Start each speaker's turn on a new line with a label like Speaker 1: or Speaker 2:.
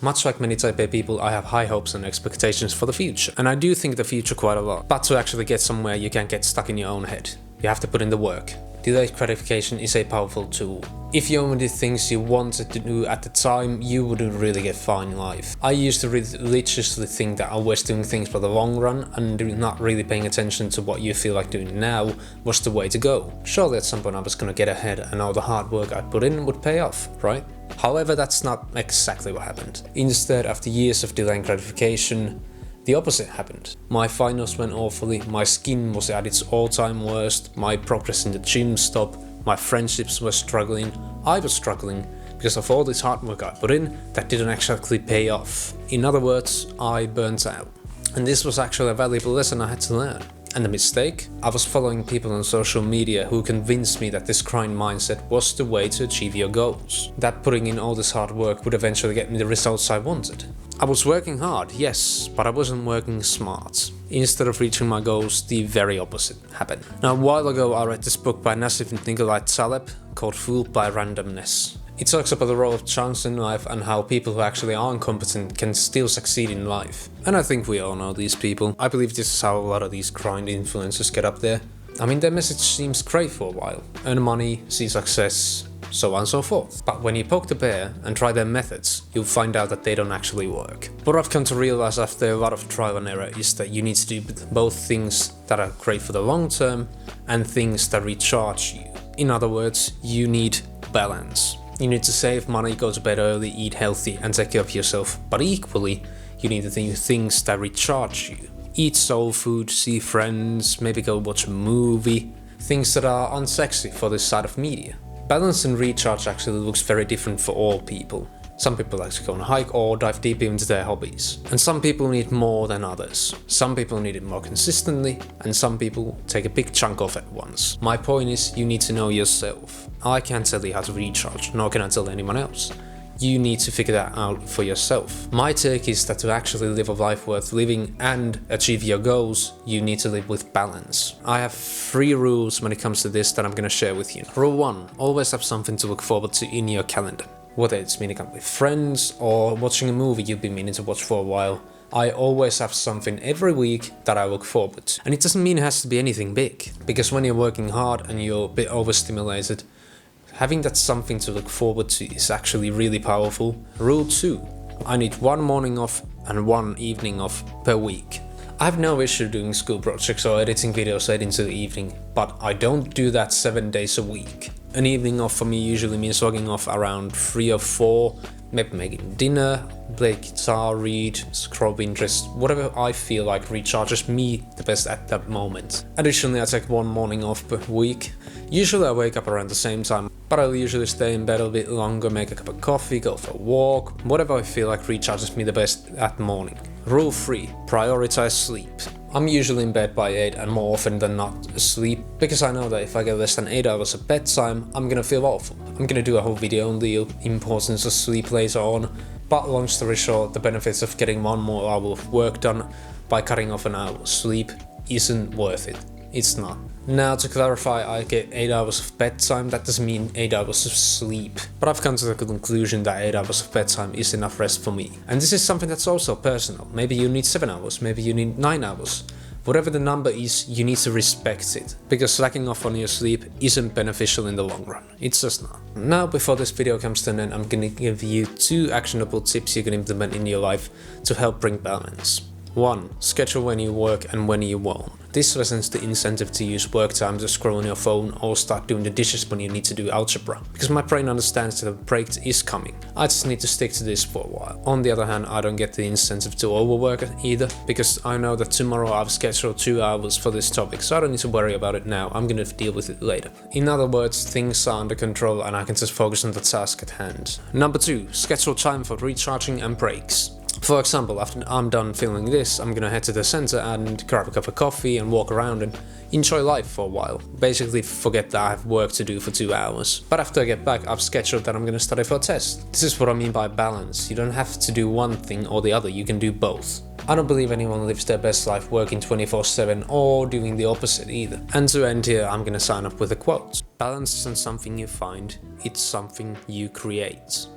Speaker 1: Much like many type A people, I have high hopes and expectations for the future, and I do think the future quite a lot. But to actually get somewhere, you can't get stuck in your own head. You have to put in the work. Delayed gratification is a powerful tool. If you only did things you wanted to do at the time, you wouldn't really get far in life. I used to religiously think that I was doing things for the long run, and not really paying attention to what you feel like doing now was the way to go. Surely at some point I was gonna get ahead and all the hard work I put in would pay off, right? However, that's not exactly what happened. Instead, after years of delaying gratification, the opposite happened. My finals went awfully, my skin was at its all-time worst, my progress in the gym stopped, my friendships were struggling, I was struggling because of all this hard work I put in that didn't actually pay off. In other words, I burnt out. And this was actually a valuable lesson I had to learn. And the mistake? I was following people on social media who convinced me that this grind mindset was the way to achieve your goals. That putting in all this hard work would eventually get me the results I wanted. I was working hard, yes, but I wasn't working smart. Instead of reaching my goals, the very opposite happened. Now, a while ago I read this book by Nassim Nicolai Taleb called Fooled by Randomness. It talks about the role of chance in life and how people who actually are incompetent can still succeed in life. And I think we all know these people. I believe this is how a lot of these grind influencers get up there. I mean, their message seems great for a while. Earn money, see success, so on and so forth. But when you poke the bear and try their methods, you'll find out that they don't actually work. What I've come to realize after a lot of trial and error is that you need to do both things that are great for the long term and things that recharge you. In other words, you need balance. You need to save money, go to bed early, eat healthy and take care of yourself, but equally, you need to do things that recharge you. Eat soul food, see friends, maybe go watch a movie, things that are unsexy for this side of media. Balance and recharge actually looks very different for all people. Some people like to go on a hike or dive deep into their hobbies. And some people need more than others. Some people need it more consistently, and some people take a big chunk off at once. My point is, you need to know yourself. I can't tell you how to recharge, nor can I tell anyone else. You need to figure that out for yourself. My take is that to actually live a life worth living and achieve your goals, you need to live with balance. I have 3 rules when it comes to this that I'm gonna share with you. Rule 1, always have something to look forward to in your calendar. Whether it's meeting up with friends or watching a movie you've been meaning to watch for a while, I always have something every week that I look forward to. And it doesn't mean it has to be anything big, because when you're working hard and you're a bit overstimulated, having that something to look forward to is actually really powerful. Rule 2, I need 1 morning off and 1 evening off per week. I have no issue doing school projects or editing videos late into the evening, but I don't do that 7 days a week. An evening off for me usually means logging off around 3 or 4, maybe making dinner, play guitar, read, scroll Pinterest, whatever I feel like recharges me the best at that moment. Additionally, I take 1 morning off per week. Usually I wake up around the same time, but I'll usually stay in bed a bit longer, make a cup of coffee, go for a walk, whatever I feel like recharges me the best at morning. Rule 3, prioritize sleep. I'm usually in bed by 8 and more often than not asleep, because I know that if I get less than 8 hours of bedtime, I'm gonna feel awful. I'm gonna do a whole video on the importance of sleep later on, but long story short, the benefits of getting 1 more hour of work done by cutting off an hour of sleep isn't worth it. It's not. Now, to clarify, I get 8 hours of bedtime, that doesn't mean 8 hours of sleep. But I've come to the conclusion that 8 hours of bedtime is enough rest for me. And this is something that's also personal. Maybe you need 7 hours, maybe you need 9 hours. Whatever the number is, you need to respect it. Because slacking off on your sleep isn't beneficial in the long run. It's just not. Now, before this video comes to an end, I'm gonna give you 2 actionable tips you can implement in your life to help bring balance. 1. Schedule when you work and when you won't. This lessens the incentive to use work time to scroll on your phone or start doing the dishes when you need to do algebra, because my brain understands that a break is coming. I just need to stick to this for a while. On the other hand, I don't get the incentive to overwork either, because I know that tomorrow I've scheduled 2 hours for this topic, so I don't need to worry about it now, I'm gonna deal with it later. In other words, things are under control and I can just focus on the task at hand. Number 2, schedule time for recharging and breaks. For example, after I'm done filming this, I'm gonna head to the center and grab a cup of coffee and walk around and enjoy life for a while. Basically forget that I have work to do for 2 hours. But after I get back, I've scheduled that I'm gonna study for a test. This is what I mean by balance. You don't have to do one thing or the other, you can do both. I don't believe anyone lives their best life working 24/7 or doing the opposite either. And to end here, I'm gonna sign up with a quote. Balance isn't something you find, it's something you create.